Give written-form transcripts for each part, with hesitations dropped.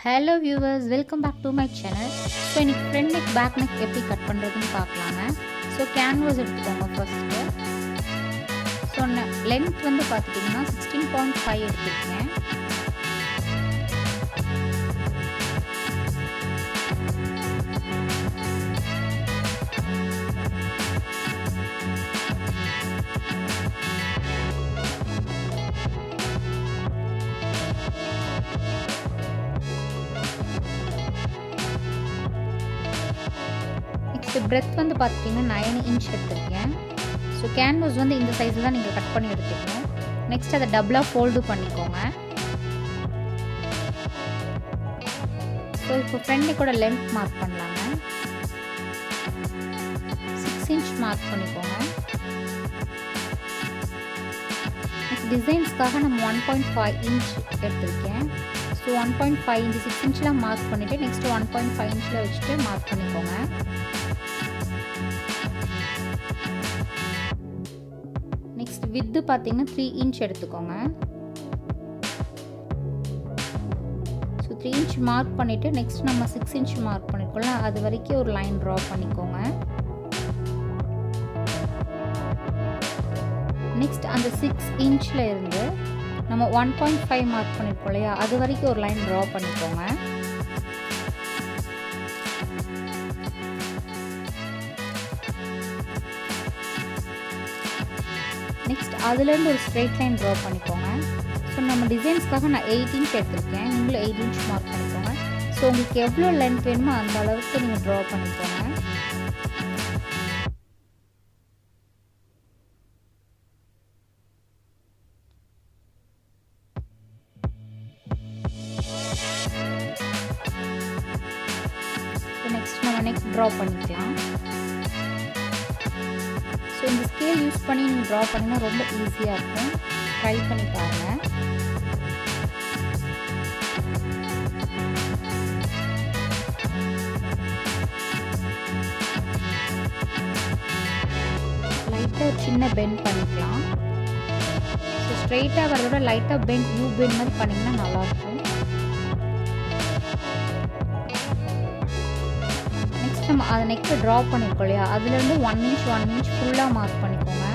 Hello viewers, welcome back to my channel. So இன்றைக்கி front neck back neck எப்படி cut பண்ணுறதுன்னு பார்க்கலாங்க. So canvas எடுத்துக்கோங்க ஃபஸ்ட்டு. ஸோ லென்த் வந்து பார்த்துட்டிங்கன்னா 16.5 எடுத்துருக்கேன். நெக்ஸ்ட் பிரெத் வந்து பார்த்துட்டிங்கன்னா 9 இன்ச் எடுத்துருக்கேன். ஸோ கேன்வாஸ் வந்து இந்த சைஸில் தான் நீங்கள் கட் பண்ணி எடுத்துக்கணும். நெக்ஸ்ட் அதை டபுளாக ஃபோல்டு பண்ணிக்கோங்க. ஸோ இப்போ ஃப்ரண்ட் நெக்கோட லென்த் மார்க் பண்ணலாங்க. 6 இன்ச் மார்க் பண்ணிக்கோங்க. நெக்ஸ்ட் டிசைன்ஸ்க்காக நம்ம 1.5 இன்ச் எடுத்துருக்கேன். ஸோ 1.5 இன்ச் 6 இன்ச்சில் மார்க் பண்ணிவிட்டு நெக்ஸ்ட்டு 1.5 இன்ச்சில் வச்சுட்டு மார்க் பண்ணிக்கோங்க. நெக்ஸ்ட் வித்து பார்த்தீங்கன்னா 3 இன்ச் எடுத்துக்கோங்க. ஸோ 3 இன்ச் மார்க் பண்ணிவிட்டு நெக்ஸ்ட் நம்ம 6 இன்ச் மார்க் பண்ணிக்கோங்க. அது வரைக்கும் ஒரு லைன் ட்ரா பண்ணிக்கோங்க. நெக்ஸ்ட் அந்த 6 இன்ச்சில் இருந்து நம்ம 1.5 மார்க் பண்ணியிருக்கோம் இல்லையா, அது வரைக்கும் ஒரு லைன் ட்ரா பண்ணிக்கோங்க. நெக்ஸ்ட் அதுலேருந்து ஒரு ஸ்ட்ரெயிட் லைன் ட்ரா பண்ணிக்கோங்க. ஸோ நம்ம டிசைன்ஸ்க்காக நான் 8 இன்ச் எடுத்திருக்கேன். நீங்களும் 8 இன்ச் மார்க் பண்ணிக்கோங்க. ஸோ உங்களுக்கு எவ்வளோ லென்த் வேணுமோ அந்த அளவுக்கு நீங்கள் ட்ரா பண்ணிக்கோங்க. நெக்ஸ்ட் நம்ம நெக் ட்ரா பண்ணிக்கலாம். ஸோ இந்த ஸ்கேல் யூஸ் பண்ணி நீங்கள் ட்ரா பண்ணிங்கன்னா ரொம்ப ஈஸியாக இருக்கும். ட்ரை பண்ணி பாருங்கள். லைட்டாக ஒரு சின்ன பெண்ட் பண்ணிக்கலாம். ஸோ ஸ்ட்ரெயிட்டாக வரதோட லைட்டாக பெண்ட் யூ பெண்ட் மாதிரி பண்ணிங்கன்னா நல்லாயிருக்கும். நம்ம அதை நெக்கை ட்ரா பண்ணியிருக்கோம் இல்லையா, அதுலேருந்து 1 இன்ச் ஃபுல்லாக மார்க் பண்ணிக்கோங்க.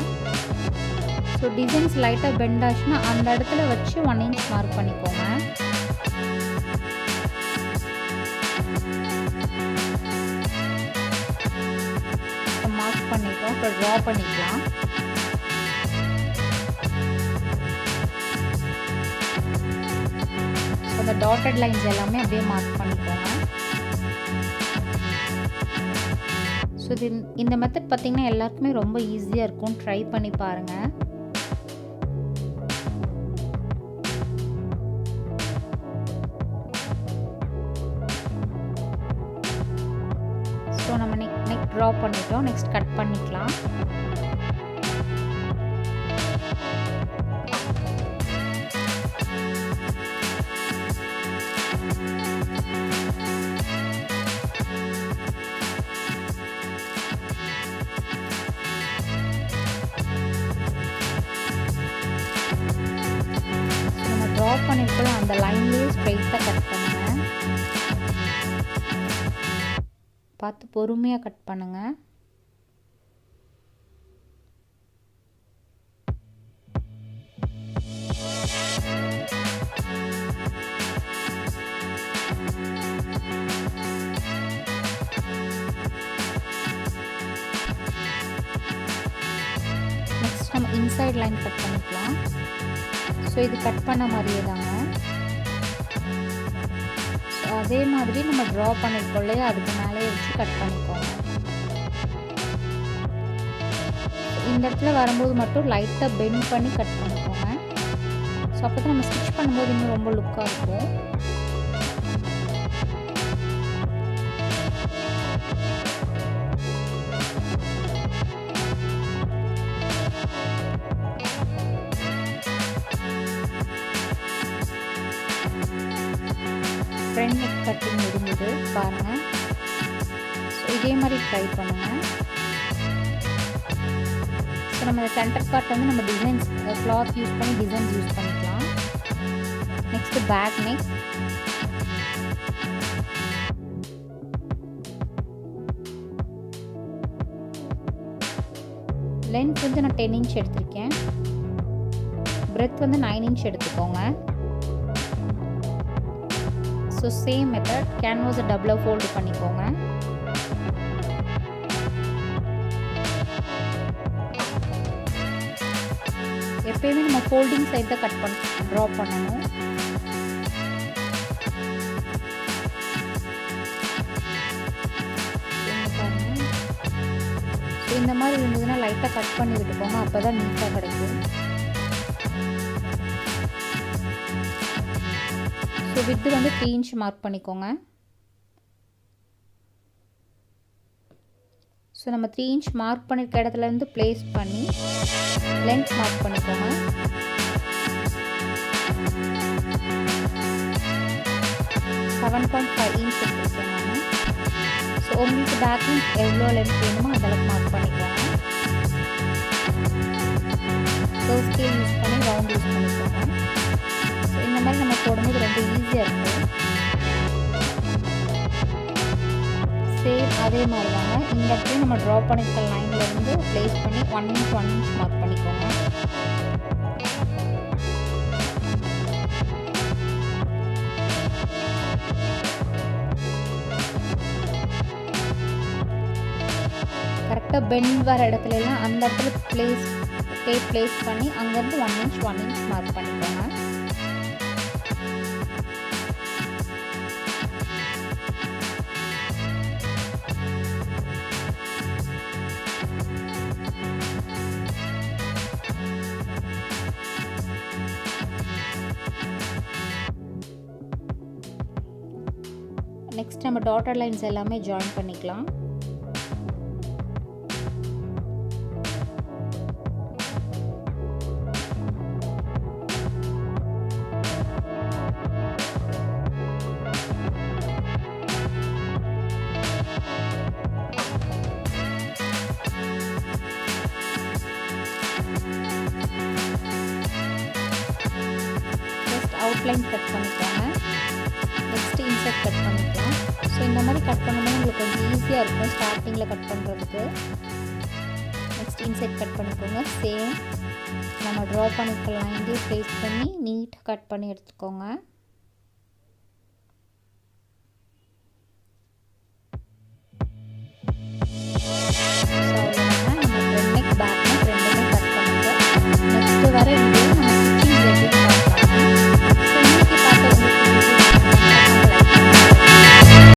ஸோ டிசைன்ஸ் லைட்டாக பெண்ட் ஆச்சுன்னா அந்த இடத்துல வச்சு 1 இன்ச் மார்க் பண்ணிக்கோங்க. மார்க் பண்ணிட்டோம். இப்போ ட்ரா பண்ணிக்கலாம். ஸோ அந்த டாட்டட் லைன்ஸ் எல்லாமே அப்படியே மார்க் பண்ணிக்கோங்க. ஸோ இந்த மெத்தட் பார்த்திங்கன்னா எல்லாருக்குமே ரொம்ப ஈஸியாக இருக்கும். ட்ரை பண்ணி பாருங்கள். ஸோ நம்ம நெக் ட்ரா பண்ணிட்டோம். நெக்ஸ்ட் கட் பண்ணிக்கலாம். ட்ரா பண்ணிருக்கோம் அந்த லைன்லேயே ஸ்ட்ரைட்டாக கட் பண்ணுங்க. பார்த்து பொறுமையாக கட் பண்ணுங்க. நெக்ஸ்ட் நம்ம இன்சைட் லைன் கட் பண்ணிக்கலாம். ஸோ இது கட் பண்ண மாதிரியே தாங்க. ஸோ அதே மாதிரி நம்ம ட்ரா பண்ணியிருக்கோம் இல்லையா, அதுக்கு மேலே வச்சு கட் பண்ணிக்கோங்க. இந்த இடத்துல வரும்போது மட்டும் லைட்டாக பெண்ட் பண்ணி கட் பண்ணிக்கோங்க. ஸோ அப்போ தான் நம்ம ஸ்டிச் பண்ணும்போது இன்னும் ரொம்ப லுக்காக இருக்கும். ஃப்ரண்ட் நெக் கட்டிங் முடிஞ்சது பாருங்கள். ஸோ இதே மாதிரி ட்ரை பண்ணுங்கள். ஸோ நம்ம சென்டர் பார்ட் வந்து நம்ம டிசைன்ஸ் கிளாத் யூஸ் பண்ணி டிசைன்ஸ் யூஸ் பண்ணிக்கலாம். Next back neck. லென்த் வந்து நான் 10 இன்ச் எடுத்திருக்கேன். பிரெத் வந்து 9 இன்ச் எடுத்துக்கோங்க. ஸோ சேம் மெத்தட் கேன்வாஸை டபுளாக ஃபோல்டு பண்ணிக்கோங்க. எப்பயுமே நம்ம ஃபோல்டிங் சைட் தான் ட்ரா பண்ணணும். ஸோ இந்த மாதிரி இருந்ததுன்னா லைட்டாக கட் பண்ணி விட்டுக்கோங்க, அப்போ தான் நீட்டாக கிடைக்கும். ஸோ வித்து வந்து 3 இன்ச் மார்க் பண்ணிக்கோங்க. ஸோ நம்ம 3 இன்ச் மார்க் பண்ணிருக்க இடத்துலேருந்து ப்ளேஸ் பண்ணி லென்த் மார்க் பண்ணிக்கோங்க. இன்ச் எடுத்துருக்கேன் நான். ஸோ உங்களுக்கு பேக் நெக் எவ்வளோ லென்த் வேணுமோ அதெல்லாம் மார்க் பண்ணிக்கோங்க. கர்வ் ஸ்கேல் யூஸ் பண்ணி ரவுண்ட் யூஸ் பண்ணிக்கோங்க. ஸோ இந்த மாதிரி நம்ம போடும்போது ரொம்ப ஈஸியாக இருக்கும். சேம் அதே மாதிரி தாங்க இந்த இடத்துல நம்ம ட்ரா பண்ணிருக்க லைன்லேருந்து ப்ளேஸ் பண்ணி 1 இன்ச் மார்க் பண்ணிக்கோங்க. கரெக்டாக பெண்ட் வர இடத்துலலாம் அந்த இடத்துல ப்ளேஸ் பண்ணி அங்கேருந்து 1 இன்ச் மார்க் பண்ணிக்கோங்க. நெக்ஸ்ட் நம்ம டாட்டர் லைன்ஸ் எல்லாமே ஜாயின் பண்ணிக்கலாம். அவுட்லைன் கட் பண்ணிக்கோங்க. நெக்ஸ்ட் இன்சர்ட் கட் பண்ணிக்கலாம். ஸோ இந்த மாதிரி கட் பண்ணும்போது உங்களுக்கு கொஞ்சம் ஈஸியாக இருக்கும் ஸ்டார்டிங்கில் கட் பண்ணுறதுக்கு. நெக்ஸ்ட் இன்சர்ட் கட் பண்ணிக்கோங்க. சேம் நம்ம ட்ரா பண்ணிக்க லைன்லேயே ப்ளேஸ் பண்ணி நீட்டாக கட் பண்ணி எடுத்துக்கோங்க.